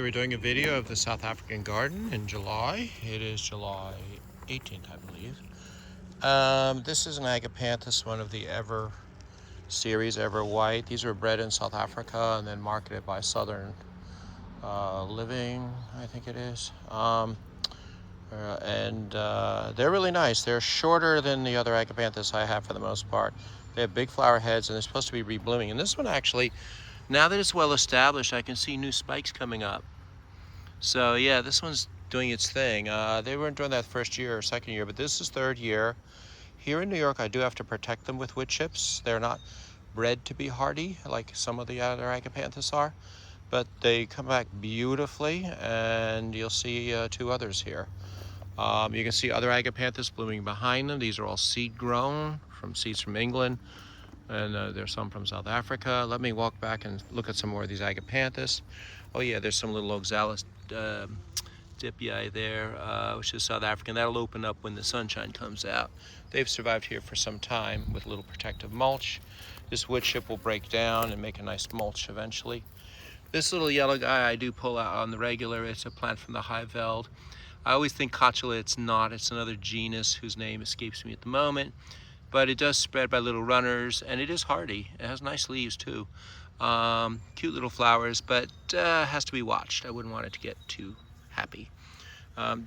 We're doing a video of the South African garden in July. It is July 18th, I believe. This is an agapanthus, one of the Ever series, Ever White. These were bred in South Africa and then marketed by Southern Living, I think it is. They're really nice. They're shorter than the other agapanthus I have for the most part. They have big flower heads and they're supposed to be reblooming. And this one actually, now that it's well established, I can see new spikes coming up. So yeah, this one's doing its thing. They weren't doing that first year or second year, but this is third year. Here in New York, I do have to protect them with wood chips. They're not bred to be hardy like some of the other agapanthus are, but they come back beautifully, and you'll see two others here. You can see other agapanthus blooming behind them. These are all seed grown from seeds from England, and there's some from South Africa. Let me walk back and look at some more of these agapanthus. Oh yeah, there's some little oxalis dipii there, which is South African. That'll open up when the sunshine comes out. They've survived here for some time with a little protective mulch. This wood chip will break down and make a nice mulch eventually. This little yellow guy I do pull out on the regular. It's a plant from the high veld. I always think cotula, it's not. It's another genus whose name escapes me at the moment. But it does spread by little runners, and it is hardy. It has nice leaves too. Cute little flowers, but has to be watched. I wouldn't want it to get too happy.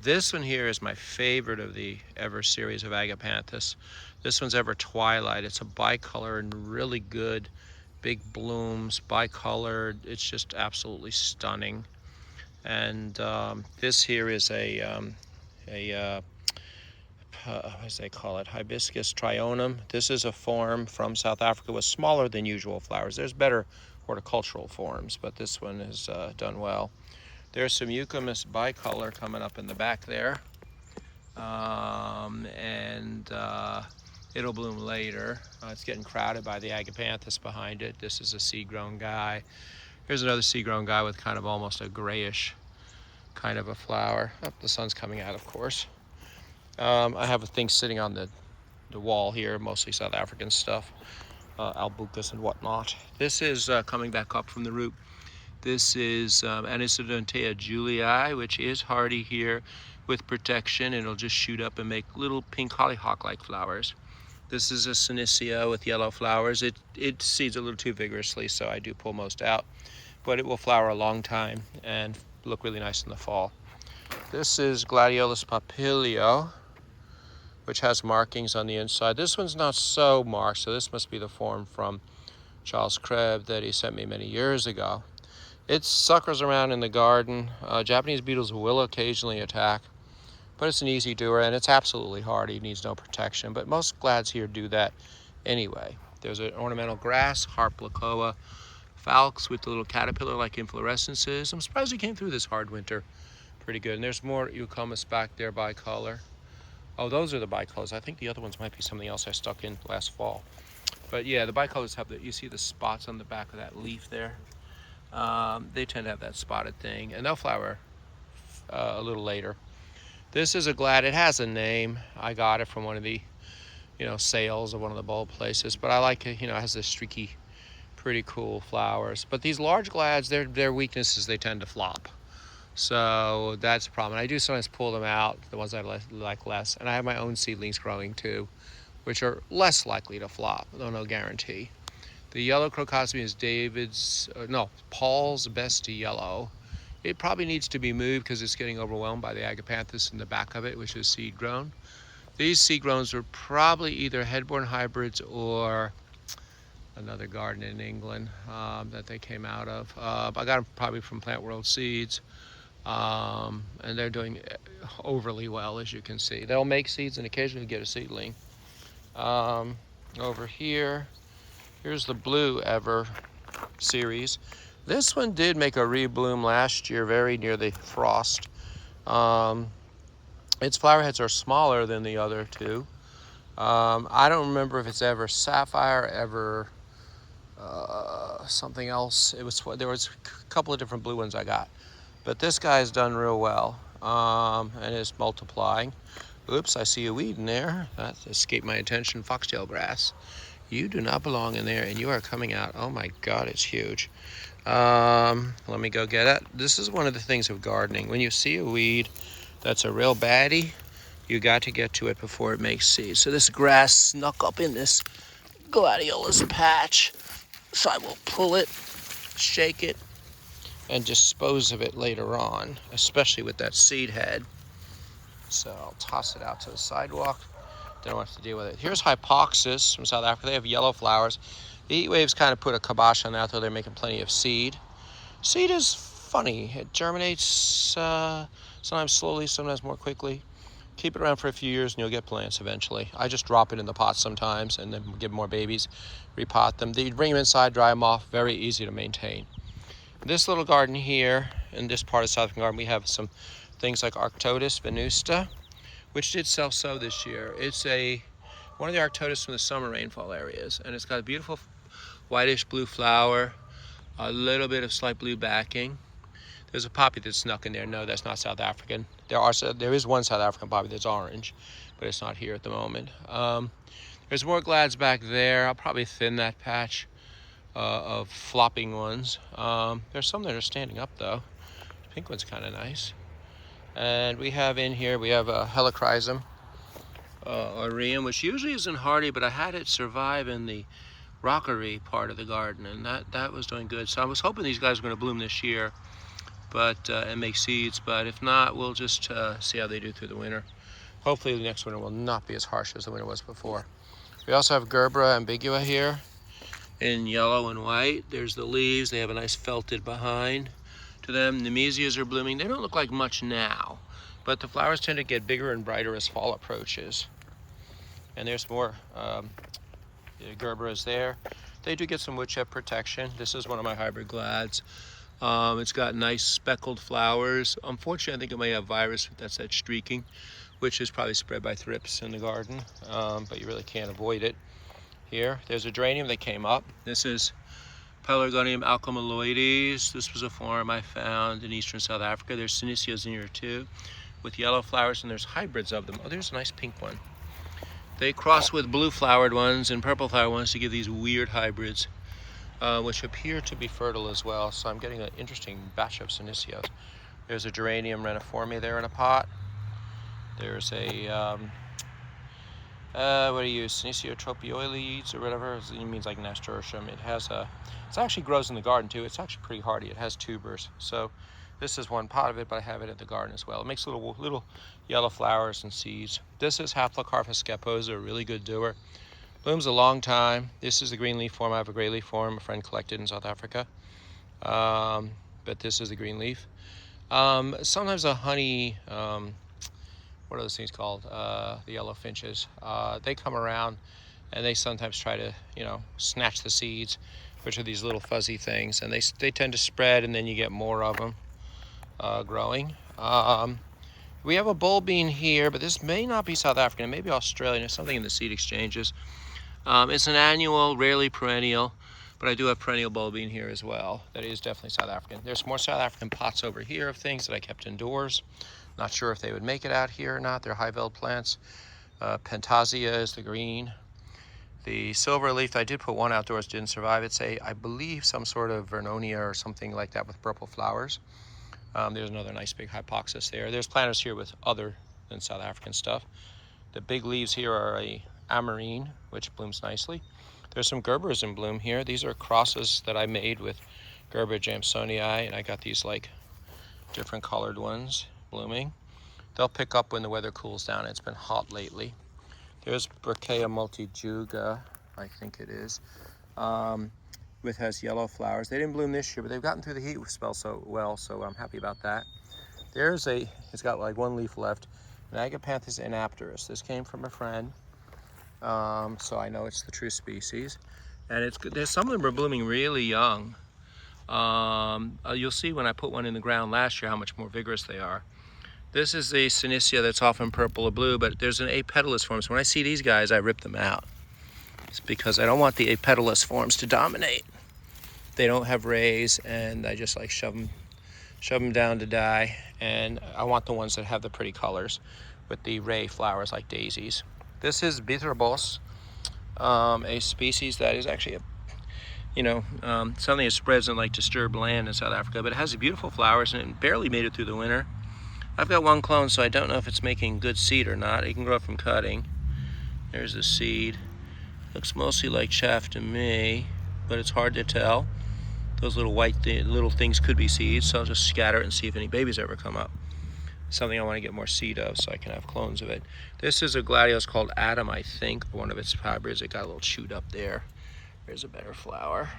This one here is my favorite of the Ever series of agapanthus. This one's Ever Twilight. It's a bicolor and really good, big blooms, bicolored. It's just absolutely stunning. And this here is as they call it, hibiscus trionum. This is a form from South Africa with smaller than usual flowers. There's better horticultural forms, but this one is done well. There's some eucalyptus bicolor coming up in the back there, it'll bloom later. It's getting crowded by the agapanthus behind it. This is a seed-grown guy. Here's another seed-grown guy with kind of almost a grayish kind of a flower. Oh, the sun's coming out, of course. I have things sitting on the wall here, mostly South African stuff, albucas and whatnot. This is coming back up from the root. This is Anisodontea julii, which is hardy here with protection. It'll just shoot up and make little pink hollyhock-like flowers. This is a Synecia with yellow flowers. It seeds a little too vigorously, so I do pull most out, but it will flower a long time and look really nice in the fall. This is Gladiolus papilio, which has markings on the inside. This one's not so marked, so this must be the form from Charles Krebs that he sent me many years ago. It suckers around in the garden. Japanese beetles will occasionally attack, but it's an easy doer, and it's absolutely hardy. It needs no protection, but most glads here do that anyway. There's an ornamental grass, Harplecoa falx, with the little caterpillar-like inflorescences. I'm surprised it came through this hard winter pretty good. And there's more eucomis back there, bicolor. Oh, those are the bicolors. I think the other ones might be something else I stuck in last fall. But yeah, the bicolors have you see the spots on the back of that leaf there? They tend to have that spotted thing, and they'll flower a little later. This is a glad. It has a name. I got it from one of the, sales of one of the bulb places. But I like it. It has this streaky, pretty cool flowers. But these large glads, their weakness is they tend to flop. So that's a problem. I do sometimes pull them out, the ones I like less. And I have my own seedlings growing too, which are less likely to flop, though no guarantee. The yellow crocosme is Paul's best yellow. It probably needs to be moved because it's getting overwhelmed by the agapanthus in the back of it, which is seed grown. These seed growns were probably either headborn hybrids or another garden in England that they came out of. I got them probably from Plant World Seeds. And they're doing overly well, as you can see. They'll make seeds and occasionally get a seedling. Over here, here's the blue Ever series. This one did make a rebloom last year, very near the frost. Its flower heads are smaller than the other two. I don't remember if it's Ever Sapphire, Ever something else. There was a couple of different blue ones I got. But this guy's done real well and is multiplying. Oops, I see a weed in there. That escaped my attention, foxtail grass. You do not belong in there, and you are coming out. Oh my God, it's huge. Let me go get it. This is one of the things of gardening. When you see a weed that's a real baddie, you got to get to it before it makes seed. So this grass snuck up in this gladiolus patch. So I will pull it, shake it, and dispose of it later on, especially with that seed head. So I'll toss it out to the sidewalk. Don't have to deal with it. Here's hypoxis from South Africa. They have yellow flowers. The heat waves kind of put a kibosh on that, though they're making plenty of seed. Seed is funny. It germinates sometimes slowly, sometimes more quickly. Keep it around for a few years and you'll get plants eventually. I just drop it in the pot sometimes and then give more babies, repot them. You bring them inside, dry them off, very easy to maintain. This little garden here, in this part of South African garden, we have some things like Arctotis venusta, which did self-sow this year. It's one of the Arctotis from the summer rainfall areas, and it's got a beautiful whitish blue flower, a little bit of slight blue backing. There's a poppy that's snuck in there. No, that's not South African. There is one South African poppy that's orange, but it's not here at the moment. There's more glads back there. I'll probably thin that patch of flopping ones. There's some that are standing up though. The pink one's kind of nice. And we have in here, we have a helichrysum aureum, which usually isn't hardy, but I had it survive in the rockery part of the garden, and that was doing good. So I was hoping these guys were going to bloom this year, but and make seeds. But if not, we'll just see how they do through the winter. Hopefully the next winter will not be as harsh as the winter was before. We also have Gerbera ambigua here in yellow and white. There's the leaves. They have a nice felted behind to them. Nemesias are blooming. They don't look like much now, but the flowers tend to get bigger and brighter as fall approaches. And there's more Gerberas there. They do get some woodchip protection. This is one of my hybrid glads. It's got nice speckled flowers. Unfortunately, I think it may have virus. That's that streaking, which is probably spread by thrips in the garden, but you really can't avoid it here. There's a geranium that came up. This is Pelargonium alcomaloides. This was a form I found in eastern South Africa. There's Senecio in here too, with yellow flowers, and there's hybrids of them. Oh, there's a nice pink one. They cross with blue flowered ones and purple flowered ones to give these weird hybrids, which appear to be fertile as well. So I'm getting an interesting batch of Senecios. There's a geranium reniforme there in a pot. There's a what do you use? Senecio tropioides or whatever. It means like nasturtium. It actually grows in the garden too. It's actually pretty hardy. It has tubers. So this is one pot of it, but I have it in the garden as well. It makes little yellow flowers and seeds. This is Haplocarpus scaposa, a really good doer. Blooms a long time. This is the green leaf form. I have a gray leaf form a friend collected in South Africa. But this is the green leaf. Sometimes a honey, what are those things called? The yellow finches. They come around and they sometimes try to, snatch the seeds, which are these little fuzzy things, and they tend to spread, and then you get more of them growing. We have a bull bean here, but this may not be South African. It may be Australian. There's something in the seed exchanges. It's an annual, rarely perennial, but I do have perennial bull bean here as well. That is definitely South African. There's more South African pots over here of things that I kept indoors. Not sure if they would make it out here or not. They're high-veld plants. Pantasia is the green. The silver leaf, I did put one outdoors, didn't survive. It's I believe, some sort of Vernonia or something like that with purple flowers. There's another nice big hypoxis there. There's planters here with other than South African stuff. The big leaves here are a amarine, which blooms nicely. There's some Gerberas in bloom here. These are crosses that I made with Gerbera jamesonii, and I got these like different colored ones blooming. They'll pick up when the weather cools down. It's been hot lately. There's Berkea multijuga, I think it is, which has yellow flowers. They didn't bloom this year, but they've gotten through the heat spell so well, so I'm happy about that. It's got like one leaf left, an Agapanthus inapterus. This came from a friend, so I know it's the true species. And there's some of them are blooming really young. You'll see when I put one in the ground last year how much more vigorous they are. This is the Senecio that's often purple or blue, but there's an apetalous form. So when I see these guys, I rip them out. It's because I don't want the apetalous forms to dominate. They don't have rays, and I just like shove them down to die. And I want the ones that have the pretty colors with the ray flowers like daisies. This is Bitterbos, a species that is actually something that spreads in like disturbed land in South Africa, but it has beautiful flowers and it barely made it through the winter. I've got one clone, so I don't know if it's making good seed or not. It can grow from cutting. There's the seed. Looks mostly like chaff to me, but it's hard to tell. Those little white little things could be seeds, so I'll just scatter it and see if any babies ever come up. Something I want to get more seed of so I can have clones of it. This is a gladiolus called Adam, I think, one of its hybrids. It got a little chewed up there. There's a better flower.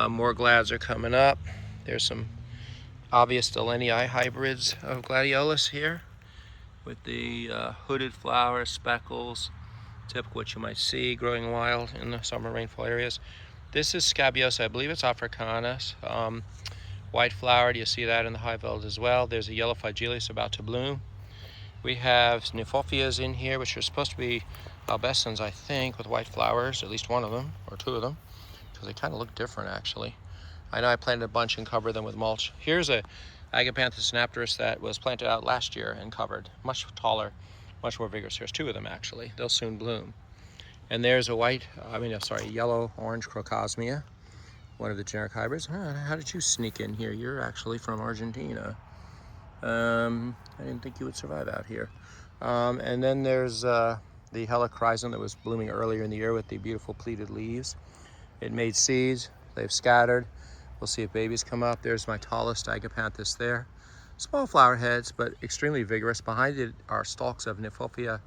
More glads are coming up. There's some obvious Delenii hybrids of gladiolus here with the hooded flower, speckles, typical what you might see growing wild in the summer rainfall areas. This is Scabiosa, I believe it's Africanus. White flowered, you see that in the high veld as well. There's a yellow Phygelius about to bloom. We have Nymphophias in here, which are supposed to be albescens, I think, with white flowers, at least one of them, or two of them, because they kind of look different, actually. I know I planted a bunch and covered them with mulch. Here's a Agapanthus synapterus that was planted out last year and covered, much taller, much more vigorous. There's two of them, actually. They'll soon bloom. And there's a yellow-orange Crocosmia, one of the generic hybrids. How did you sneak in here? You're actually from Argentina. I didn't think you would survive out here. And then there's the Helichrysum that was blooming earlier in the year with the beautiful pleated leaves. It made seeds. They've scattered. We'll see if babies come up. There's my tallest Agapanthus there. Small flower heads, but extremely vigorous. Behind it are stalks of Nymphophia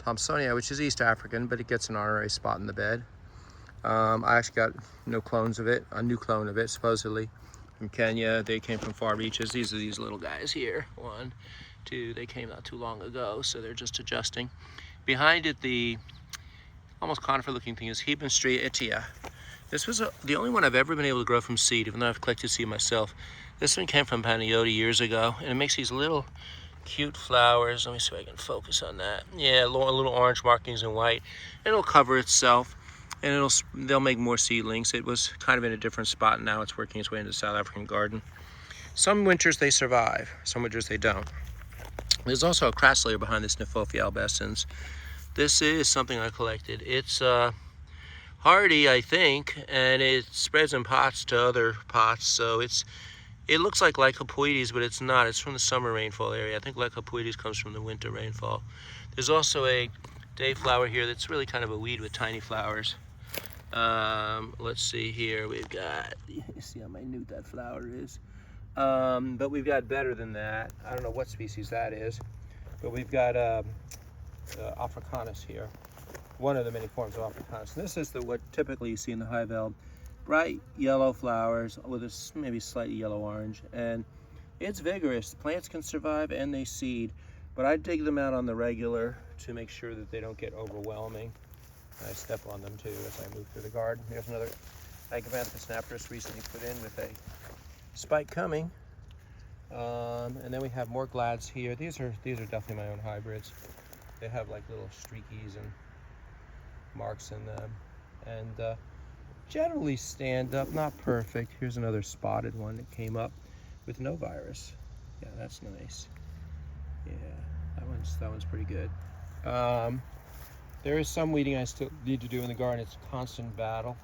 Thomsonia, which is East African, but it gets an honorary spot in the bed. I actually got no clones of it, a new clone of it, supposedly from Kenya. They came from far reaches. These are these little guys here. 1, 2, they came not too long ago, so they're just adjusting. Behind it, the almost conifer-looking thing is Hebenstria itia. This was the only one I've ever been able to grow from seed, even though I've collected seed myself. This one came from Panayota years ago, and it makes these little cute flowers. Let me see if I can focus on that. Yeah, little orange markings in white. It'll cover itself, and they'll make more seedlings. It was kind of in a different spot, and now it's working its way into the South African garden. Some winters they survive, some winters they don't. There's also a crass layer behind this Nymphophia albescens. This is something I collected. It's hardy, I think, and it spreads in pots to other pots, so it looks like Lycopoedes, but it's not. It's from the summer rainfall area. I think Lycopoedes comes from the winter rainfall. There's also a dayflower here that's really kind of a weed with tiny flowers. Let's see here. We've got, you see how minute that flower is. But we've got better than that. I don't know what species that is, but we've got Africanus here. One of the many forms of Africanus. And this is what typically you see in the high veld. Bright yellow flowers with a maybe slightly yellow-orange, and it's vigorous. Plants can survive and they seed, but I dig them out on the regular to make sure that they don't get overwhelming. And I step on them too as I move through the garden. Here's another Agapanthus synapterus recently put in with a spike coming. And then we have more glads here. These are definitely my own hybrids. They have like little streakies and marks in them, and generally stand up, not perfect. Here's another spotted one that came up with no virus. Yeah, that's nice. Yeah, that one's pretty good. There is some weeding I still need to do in the garden. It's a constant battle,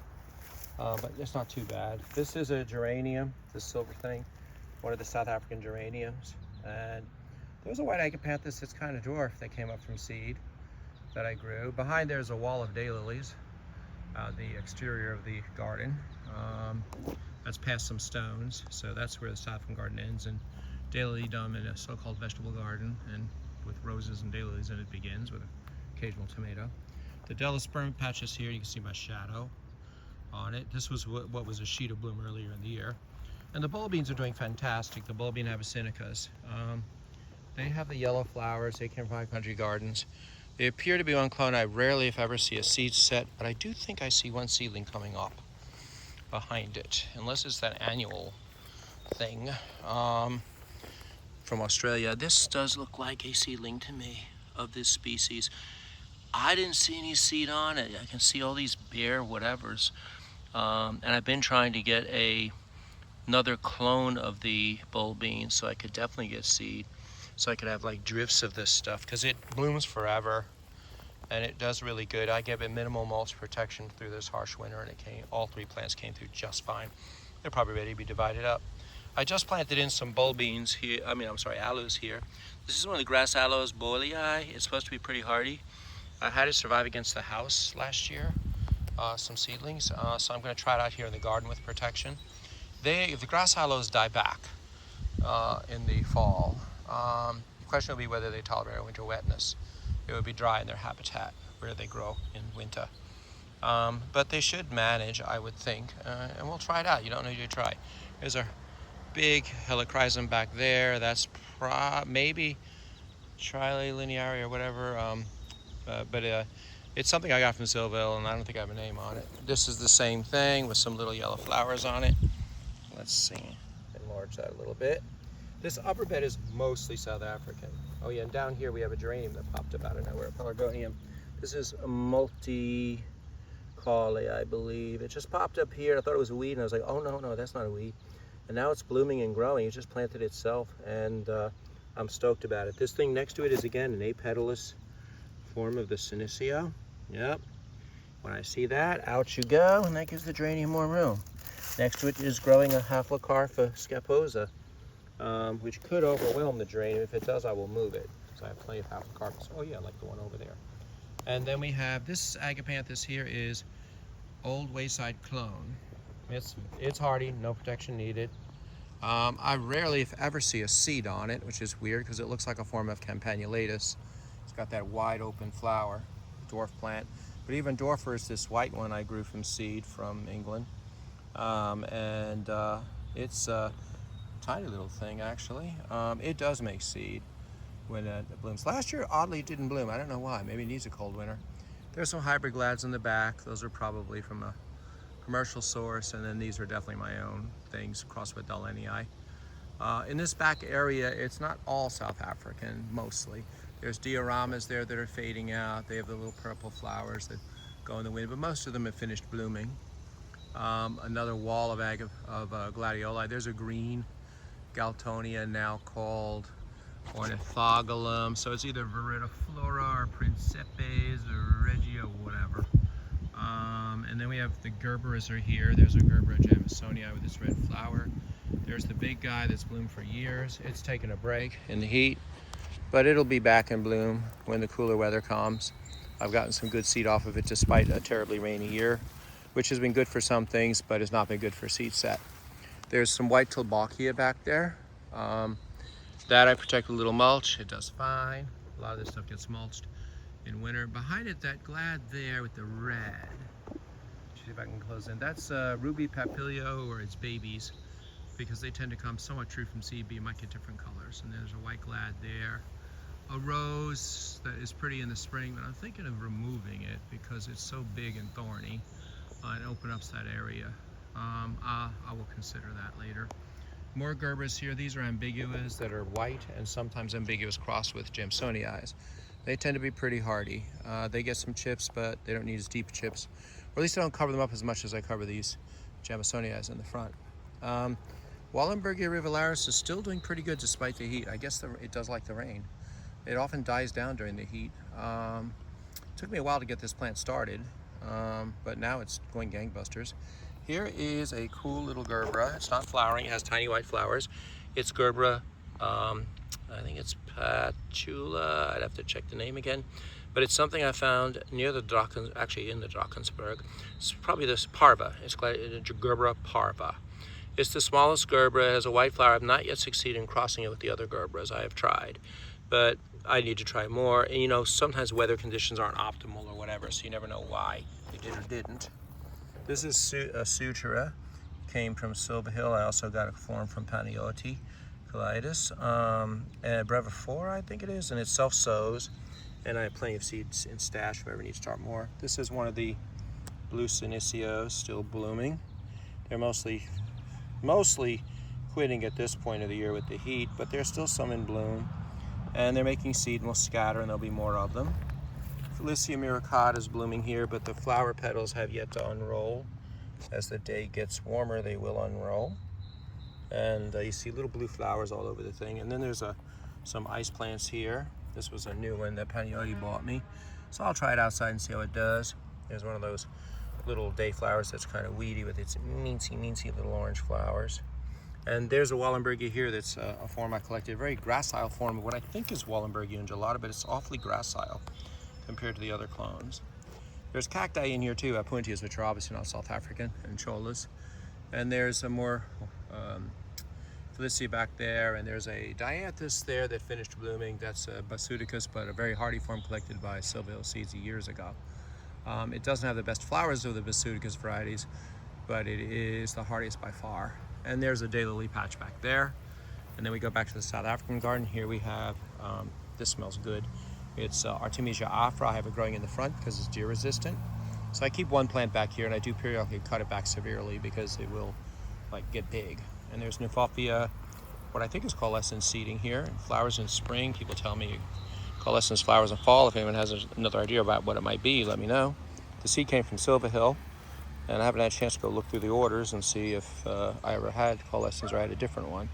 but it's not too bad. This is a geranium, the silver thing, one of the South African geraniums, and there's a white Agapanthus that's kind of dwarf that came up from seed that I grew. Behind there's a wall of daylilies, the exterior of the garden. That's past some stones, so that's where the South African garden ends, and daylilydom in a so-called vegetable garden, and with roses and daylilies, and it begins with an occasional tomato. The Delosperm patches here, you can see my shadow on it. This was what was a sheet of bloom earlier in the year. And the bulbines are doing fantastic, the bulbine abyssinicas. They have the yellow flowers. They came from high country gardens. They appear to be one clone. I rarely, if ever, see a seed set, but I do think I see one seedling coming up behind it, unless it's that annual thing from Australia. This does look like a seedling to me of this species. I didn't see any seed on it. I can see all these bare whatevers, and I've been trying to get another clone of the bulbine so I could definitely get seed, so I could have like drifts of this stuff, because it blooms forever. and it does really good. I gave it minimal mulch protection through this harsh winter, and all 3 plants came through just fine. They're probably ready to be divided up. I just planted in some bull beans here, aloes here. This is one of the grass aloes, boleei. It's supposed to be pretty hardy. I had it survive against the house last year, some seedlings, so I'm going to try it out here in the garden with protection. The grass aloes die back in the fall. The question will be whether they tolerate winter wetness. It would be dry in their habitat where they grow in winter. But they should manage, I would think, and we'll try it out. You don't need to try. There's a big helichrysum back there. That's maybe Trillinearia or whatever, but it's something I got from Silville, and I don't think I have a name on it. This is the same thing with some little yellow flowers on it. Let's see, enlarge that a little bit. This upper bed is mostly South African. Oh yeah, and down here we have a geranium that popped up out of nowhere, a pelargonium. This is a multi-caule, I believe. It just popped up here. I thought it was a weed, and I was like, oh no, that's not a weed. And now it's blooming and growing. It just planted itself, and I'm stoked about it. This thing next to it is, again, an apetalous form of the Senecio. Yep. When I see that, out you go, and that gives the geranium more room. Next to it is growing a Haflacarpa scaposa, which could overwhelm the geranium. If it does, I will move it, because I have plenty of Haflacarpas. Oh yeah, like the one over there. And then we have this agapanthus here is Old Wayside Clone. It's hardy, no protection needed. I rarely, if ever, see a seed on it, which is weird because it looks like a form of campanulatus. It's got that wide open flower, dwarf plant. But even dwarfer is this white one I grew from seed from England. It's a tiny little thing, actually. It does make seed when it blooms. Last year, oddly, it didn't bloom. I don't know why. Maybe it needs a cold winter. There's some hybrid glads in the back. Those are probably from a commercial source, and then these are definitely my own things, crossed with Dalleni. In this back area, it's not all South African, mostly. There's dioramas there that are fading out. They have the little purple flowers that go in the wind, but most of them have finished blooming. Another wall of gladioli. There's a green Galtonia now called ornithogalum. So it's either viridiflora or Principes or Regia, whatever. And then we have the Gerberas are here. There's a Gerbera Jamesonii with its red flower. There's the big guy that's bloomed for years. It's taken a break in the heat, but it'll be back in bloom when the cooler weather comes. I've gotten some good seed off of it despite a terribly rainy year, which has been good for some things, but has not been good for seed set. There's some white Tilbachia back there. That I protect with a little mulch. It does fine. A lot of this stuff gets mulched in winter. Behind it, that glad there with the red. See if I can close in. That's Ruby Papilio or its babies, because they tend to come somewhat true from seed, but you might get different colors. And there's a white glad there. A rose that is pretty in the spring, but I'm thinking of removing it because it's so big and thorny and open up that area. I will consider that later. More Gerberas here. These are ambiguous that are white and sometimes ambiguous crossed with Jamesonii. They tend to be pretty hardy. They get some chips, but they don't need as deep chips. Or at least I don't cover them up as much as I cover these Jamesonii in the front. Wallenbergia rivularis is still doing pretty good despite the heat. I guess it does like the rain. It often dies down during the heat. Took me a while to get this plant started, but now it's going gangbusters. Here is a cool little Gerbera. It's not flowering, it has tiny white flowers. It's Gerbera, I think it's Patula, I'd have to check the name again. But it's something I found near the actually in the Drakensberg. It's probably this Parva. It's Gerbera parva. It's the smallest Gerbera, it has a white flower. I've not yet succeeded in crossing it with the other Gerberas I have tried. But I need to try more. And you know, sometimes weather conditions aren't optimal or whatever, so you never know why you did or didn't. This is a Sutura, came from Silva Hill. I also got a form from Panayotti, Colitis, and Breviflora, I think it is, and it self-sows. And I have plenty of seeds in stash if I ever need to start more. This is one of the blue Senecios, still blooming. They're mostly quitting at this point of the year with the heat, but there's still some in bloom. And they're making seed and will scatter, and there'll be more of them. Felicia muricata is blooming here, but the flower petals have yet to unroll. As the day gets warmer, they will unroll. And you see little blue flowers all over the thing. And then there's some ice plants here. This was a new one that Panayotti bought me. So I'll try it outside and see how it does. There's one of those little day flowers that's kind of weedy with its meensy little orange flowers. And there's a Wallenbergia here that's a form I collected, a very gracile form of what I think is Wallenbergia undulata, but it's awfully gracile compared to the other clones. There's cacti in here too, Apuntias, which are obviously not South African, and cholas. And there's a more Felicia back there, and there's a dianthus there that finished blooming. That's a Basudicus, but a very hardy form collected by Silver Hill Seeds years ago. It doesn't have the best flowers of the Basudicus varieties, but it is the hardiest by far. And there's a daylily patch back there. And then we go back to the South African garden. Here we have, this smells good. It's Artemisia afra. I have it growing in the front because it's deer resistant. So I keep one plant back here, and I do periodically cut it back severely because it will get big. And there's Nymphophia, what I think is coalescence seeding here, and flowers in spring. People tell me coalescence flowers in fall. If anyone has another idea about what it might be, let me know. The seed came from Silver Hill, and I haven't had a chance to go look through the orders and see if I ever had coalescence or I had a different one.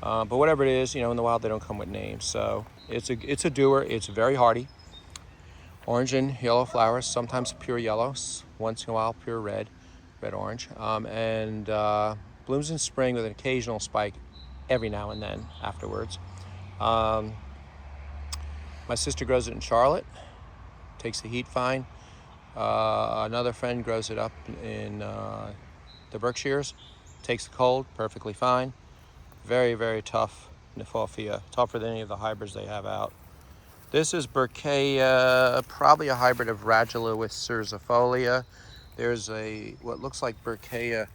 But whatever it is, in the wild they don't come with names. So it's a doer. It's very hardy. Orange and yellow flowers, sometimes pure yellows, once in a while pure red orange, and blooms in spring with an occasional spike every now and then afterwards. My sister grows it in Charlotte, takes the heat fine. Another friend grows it up in the Berkshires, takes the cold perfectly fine. Very, very tough Nymphophia, tougher than any of the hybrids they have out. This is Berkea, probably a hybrid of Radula with Cercifolia. There's what looks like Berkea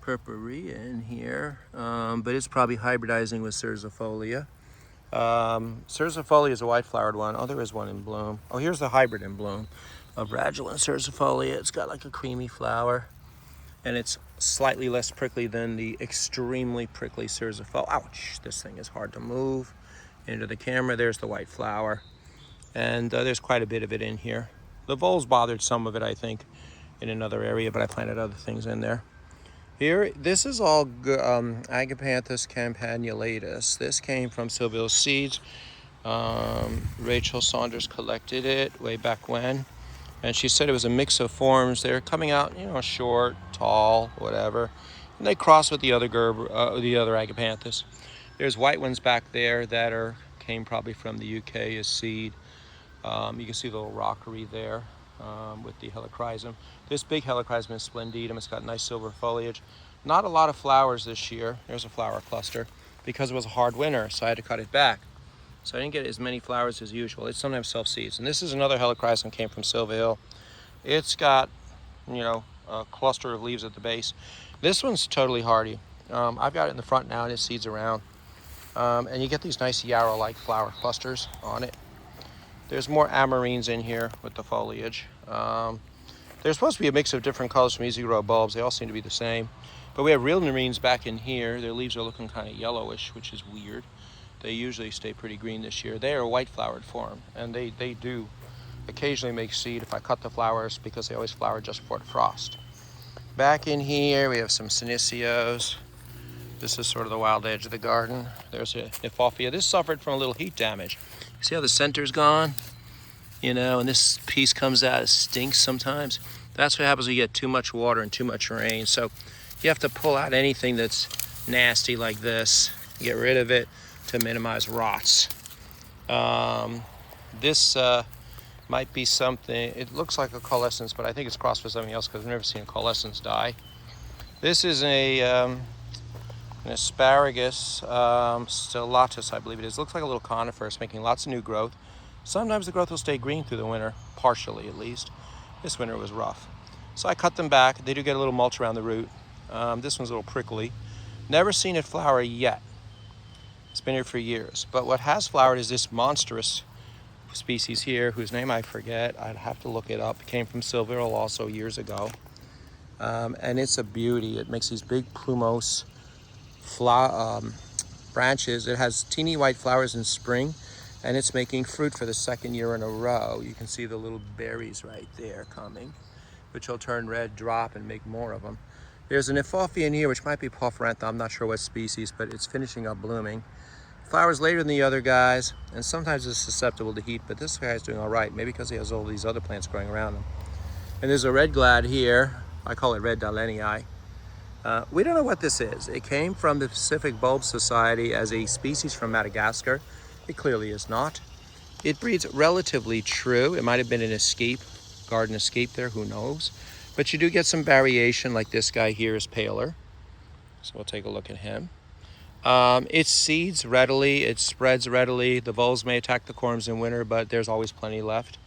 purpurea in here, but it's probably hybridizing with Cercifolia. Cercifolia is a white-flowered one. Oh, there is one in bloom. Oh, here's the hybrid in bloom of Radula and Cercifolia. It's got like a creamy flower, and it's slightly less prickly than the extremely prickly Cercifolia. Ouch, this thing is hard to move into the camera. There's the white flower. And there's quite a bit of it in here. The voles bothered some of it, I think, in another area, but I planted other things in there. Here, this is all Agapanthus campanulatus. This came from Silver Hill Seeds. Rachel Saunders collected it way back when, and she said it was a mix of forms. They're coming out, short, tall, whatever, and they cross with the other Agapanthus. There's white ones back there that came probably from the UK as seed. You can see the little rockery there with the helichrysum. This big helichrysum is splendidum. It's got nice silver foliage. Not a lot of flowers this year. There's a flower cluster because it was a hard winter, so I had to cut it back. So I didn't get as many flowers as usual. It sometimes self-seeds. And this is another helichrysum, came from Silver Hill. It's got, a cluster of leaves at the base. This one's totally hardy. I've got it in the front now, and it seeds around. And you get these nice yarrow-like flower clusters on it. There's more amarines in here with the foliage. There's supposed to be a mix of different colors from easy grow bulbs. They all seem to be the same. But we have real nerines back in here. Their leaves are looking kind of yellowish, which is weird. They usually stay pretty green this year. They are a white flowered form, and they do occasionally make seed if I cut the flowers, because they always flower just before the frost. Back in here we have some Senecio. This is sort of the wild edge of the garden. There's a Nymphophia. This suffered from a little heat damage. See how the center's gone? And this piece comes out, it stinks sometimes. That's what happens when you get too much water and too much rain. So you have to pull out anything that's nasty like this, get rid of it to minimize rots. This might be something, it looks like a coalescence, but I think it's crossed with something else because I've never seen a coalescence die. This is an asparagus, stellatus, I believe it is. Looks like a little conifer. It's making lots of new growth. Sometimes the growth will stay green through the winter, partially at least. This winter was rough. So I cut them back. They do get a little mulch around the root. This one's a little prickly. Never seen it flower yet. It's been here for years. But what has flowered is this monstrous species here, whose name I forget. I'd have to look it up. It came from Silver Hill also years ago. And it's a beauty. It makes these big plumose branches. It has teeny white flowers in spring, and it's making fruit for the second year in a row. You can see the little berries right there coming, which will turn red, drop, and make more of them. There's an Nymphophia in here, which might be Porphyranthus. I'm not sure what species, but it's finishing up blooming. Flowers later than the other guys, and sometimes it's susceptible to heat, but this guy's doing all right, maybe because he has all these other plants growing around him. And there's a red glad here. I call it red Dalenii. We don't know what this is. It came from the Pacific Bulb Society as a species from Madagascar. It clearly is not. It breeds relatively true. It might have been an escape, garden escape there, who knows. But you do get some variation, like this guy here is paler. So we'll take a look at him. It seeds readily, it spreads readily. The voles may attack the corms in winter, but there's always plenty left.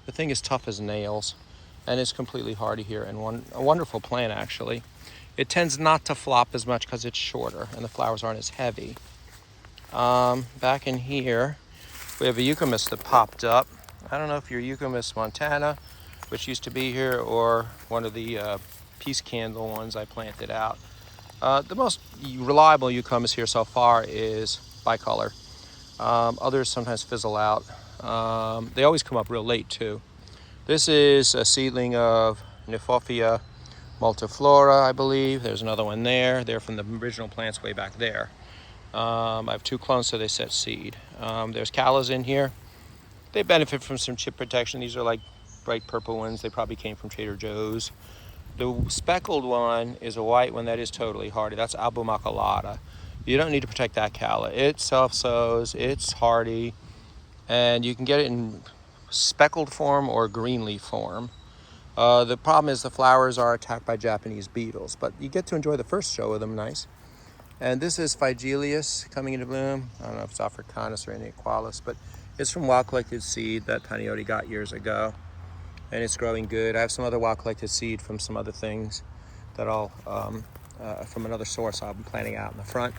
The thing is tough as nails, and it's completely hardy here, and a wonderful plant actually. It tends not to flop as much because it's shorter and the flowers aren't as heavy. Back in here, we have a eucalyptus that popped up. I don't know if you're Eucalyptus montana, which used to be here, or one of the peace candle ones I planted out. The most reliable eucalyptus here so far is bicolor. Others sometimes fizzle out. They always come up real late too. This is a seedling of Nymphophia multiflora, I believe. There's another one there. They're from the original plants way back there. I have 2 clones, so they set seed. There's callas in here. They benefit from some chip protection. These are like bright purple ones. They probably came from Trader Joe's. The speckled one is a white one that is totally hardy. That's Albumaculata. You don't need to protect that calla. It self-sows, it's hardy, and you can get it in speckled form or green leaf form. The problem is the flowers are attacked by Japanese beetles, but you get to enjoy the first show of them nice. And this is Phygelius coming into bloom. I don't know if it's Africanus or Inequalis, but it's from wild collected seed that Panayiotis got years ago. And it's growing good. I have some other wild collected seed from some other things that I'll, from another source I'll be planting out in the front.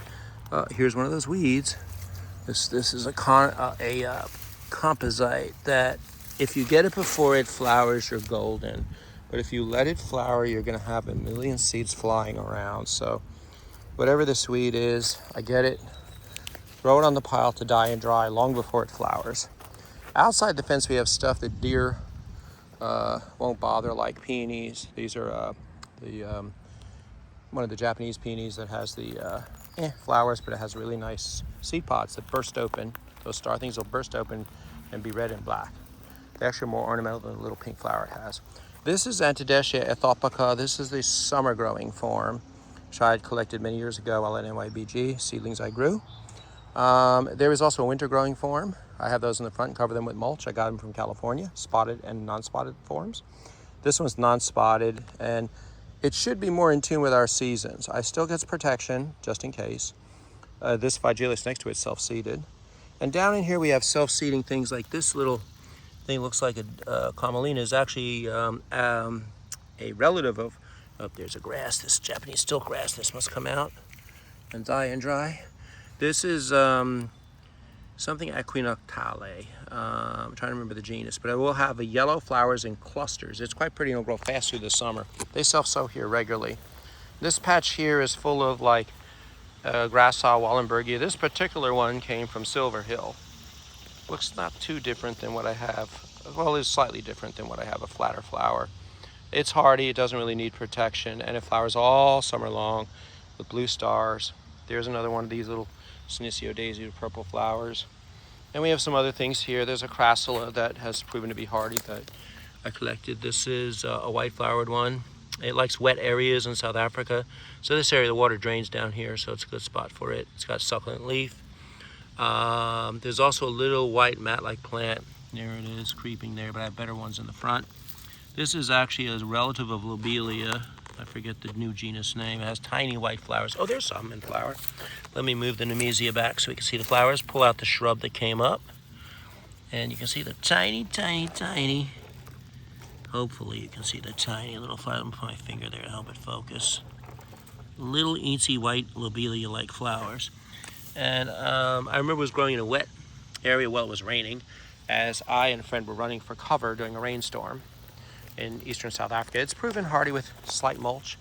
Here's one of those weeds. This is a composite that if you get it before it flowers, you're golden. But if you let it flower, you're gonna have a million seeds flying around. So whatever this weed is, I get it, throw it on the pile to die and dry long before it flowers. Outside the fence, we have stuff that deer won't bother, like peonies. These are one of the Japanese peonies that has the flowers, but it has really nice seed pods that burst open. Those star things will burst open and be red and black. They're actually more ornamental than the little pink flower it has. This is Antideschia ethopica. This is the summer growing form, which I had collected many years ago while at NYBG, seedlings I grew. There is also a winter growing form. I have those in the front and cover them with mulch. I got them from California, spotted and non-spotted forms. This one's non-spotted, and it should be more in tune with our seasons. I still get protection, just in case. This Phygelius next to it self-seeded. And down in here we have self-seeding things like this little thing looks like a camelina is actually a relative of, oh, there's a grass, this Japanese stilt grass. This must come out and die and dry. This is something equinoctale. I'm trying to remember the genus, but it will have a yellow flowers in clusters. It's quite pretty and it'll grow fast through the summer. They self-sow here regularly. This patch here is full of like grass saw Wallenbergia. This particular one came from Silver Hill. Looks not too different than what I have. Well, it's slightly different than what I have, a flatter flower. It's hardy, it doesn't really need protection, and it flowers all summer long with blue stars. There's another one of these little Senecio daisy with purple flowers. And we have some other things here. There's a crassula that has proven to be hardy that I collected. This is a white flowered one. It likes wet areas in South Africa. So this area, the water drains down here, so it's a good spot for it. It's got succulent leaf. There's also a little white mat-like plant. There it is, creeping there, but I have better ones in the front. This is actually a relative of lobelia. I forget the new genus name. It has tiny white flowers. Oh, there's some in flower. Let me move the Nemesia back so we can see the flowers. Pull out the shrub that came up. And you can see the tiny, tiny, tiny. Hopefully you can see the tiny little flower. Let me put my finger there to help it focus. Little eensy white lobelia-like flowers. And I remember it was growing in a wet area while it was raining, as I and a friend were running for cover during a rainstorm in eastern South Africa. It's proven hardy with slight mulch.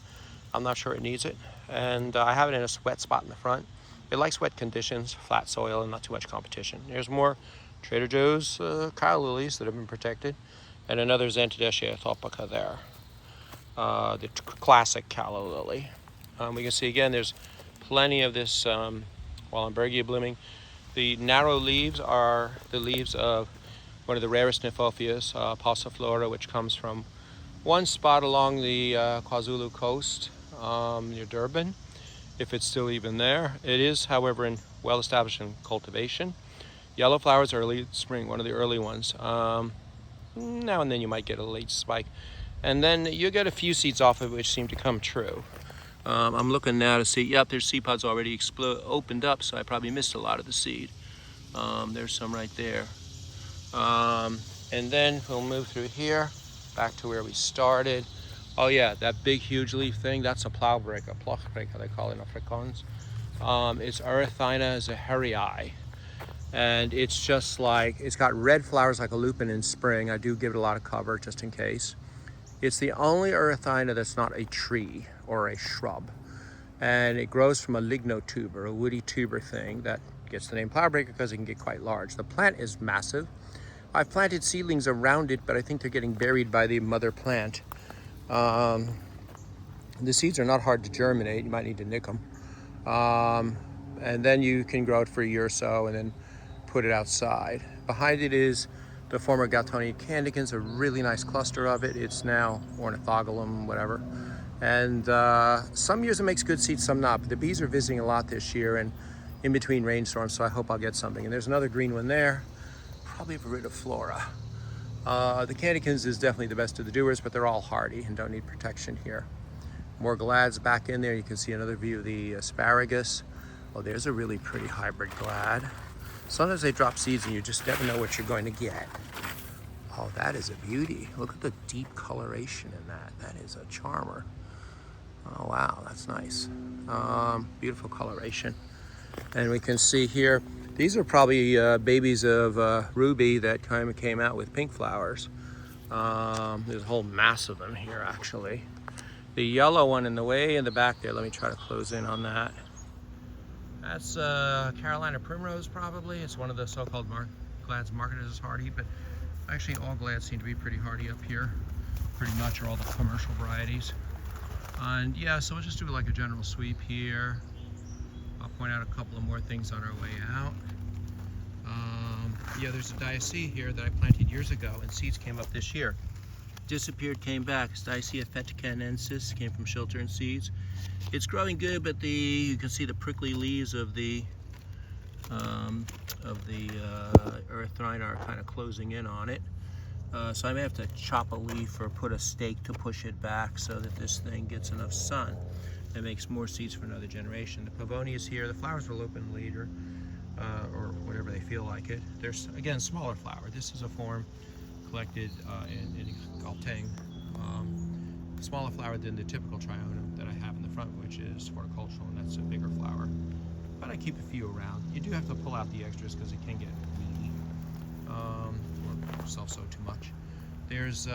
I'm not sure it needs it. And I have it in a wet spot in the front. It likes wet conditions, flat soil, and not too much competition. There's more Trader Joe's calla lilies that have been protected, and another Antideschia ethopica there. The classic calla lily. We can see again there's plenty of this Wallenbergia blooming. The narrow leaves are the leaves of one of the rarest Nymphophias, Passiflora, which comes from one spot along the KwaZulu coast near Durban, if it's still even there. It is, however, well established in cultivation. Yellow flowers early spring, one of the early ones. Now and then you might get a late spike. And then you get a few seeds off of it which seem to come true. I'm looking now to see, yep, there's seed pods already opened up, so I probably missed a lot of the seed. There's some right there. And then we'll move through here, back to where we started. Oh yeah, that big huge leaf thing, that's a plowbreker, plachbreker they call it in Afrikaans. It's Erythrina zahariae. And it's just like, it's got red flowers like a lupin in spring. I do give it a lot of cover just in case. It's the only Erythrina that's not a tree or a shrub. And it grows from a lignotuber, a woody tuber thing that gets the name plowbreaker because it can get quite large. The plant is massive. I've planted seedlings around it, but I think they're getting buried by the mother plant. The seeds are not hard to germinate. You might need to nick them. And then you can grow it for a year or so and then put it outside. Behind it is the former Galtonia candicans, a really nice cluster of it. It's now ornithogalum, whatever. And some years it makes good seeds, some not. But the bees are visiting a lot this year and in between rainstorms, so I hope I'll get something. And there's another green one there, probably Viridiflora. The candicans is definitely the best of the doers, but they're all hardy and don't need protection here. More glads back in there. You can see another view of the asparagus. Oh, there's a really pretty hybrid glad. Sometimes they drop seeds and you just never know what you're going to get. Oh, that is a beauty. Look at the deep coloration in that. That is a charmer. Oh, wow, that's nice. Beautiful coloration. And we can see here, these are probably babies of ruby that kind of came out with pink flowers. There's a whole mass of them here, actually. The yellow one in the way in the back there, let me try to close in on that. That's Carolina primrose, probably. It's one of the so-called glads marketed as hardy, but actually all glads seem to be pretty hardy up here, pretty much, or all the commercial varieties. And yeah, so we'll just do like a general sweep here. I'll point out a couple of more things on our way out. Yeah, there's a Diaceae here that I planted years ago, and seeds came up this year. Disappeared, came back. It's Diaceae feticanensis, came from Shelter and Seeds. It's growing good, but you can see the prickly leaves of the erythrina are kind of closing in on it. So I may have to chop a leaf or put a stake to push it back so that this thing gets enough sun and makes more seeds for another generation. The pavonia is here. The flowers will open later, or whatever they feel like it. There's, again, smaller flower. This is a form collected in Gauteng. Smaller flower than the typical trionum that I have in the front, which is horticultural, and that's a bigger flower. But I keep a few around. You do have to pull out the extras because it can get weedy, or self-sow too much. There's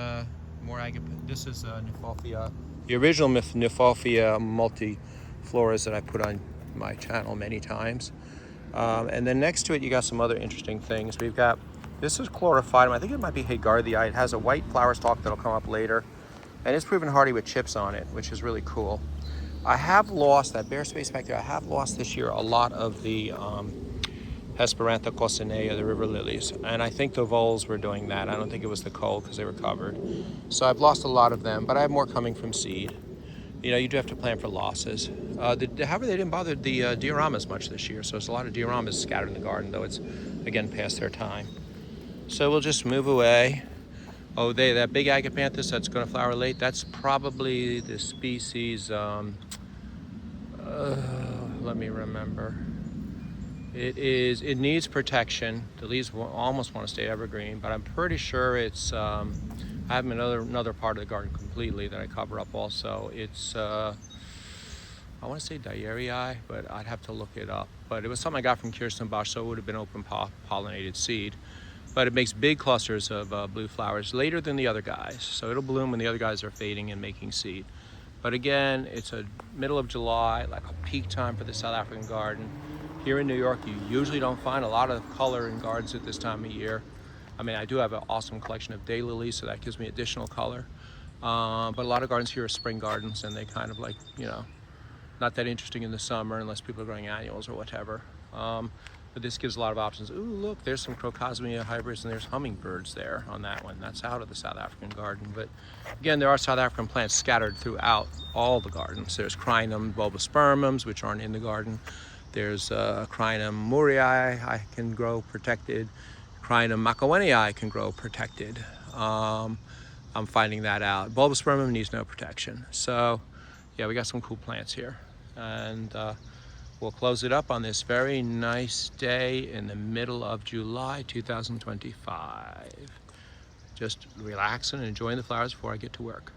more agape. This is Nymphophilia. The original Nymphophilia multifloras that I put on my channel many times. And then next to it, you got some other interesting things. We've got, this is chlorophytum. I think it might be Haygarthii. It has a white flower stalk that'll come up later. And it's proven hardy with chips on it, which is really cool. I have lost, that bare space back there, I have lost this year a lot of the Hesperantha coccinea, the river lilies. And I think the voles were doing that. I don't think it was the cold because they were covered. So I've lost a lot of them, but I have more coming from seed. You know, you do have to plan for losses. However, they didn't bother the dioramas much this year, so there's a lot of dioramas scattered in the garden, though it's, again, past their time. So we'll just move away. Oh, that big agapanthus that's going to flower late, that's probably the species, let me remember. It needs protection. The leaves almost want to stay evergreen, but I'm pretty sure it's, I have another part of the garden completely that I cover up also. It's, I want to say Diarii, but I'd have to look it up. But it was something I got from Kirsten Bosch, so it would have been open pollinated seed. But it makes big clusters of blue flowers later than the other guys. So it'll bloom when the other guys are fading and making seed. But again, it's a middle of July, like a peak time for the South African garden. Here in New York, you usually don't find a lot of color in gardens at this time of year. I mean, I do have an awesome collection of daylilies, so that gives me additional color. But a lot of gardens here are spring gardens, and they kind of like, you know, not that interesting in the summer unless people are growing annuals or whatever. But this gives a lot of options. Ooh, look, there's some Crocosmia hybrids and there's hummingbirds there on that one. That's out of the South African garden. But again, there are South African plants scattered throughout all the gardens. There's Crinum bulbospermums, which aren't in the garden. There's Crinum murray I can grow protected. Crinum macawenii can grow protected. I'm finding that out. Bulbospermum needs no protection. So yeah, we got some cool plants here. And we'll close it up on this very nice day in the middle of July 2025. Just relaxing and enjoying the flowers before I get to work.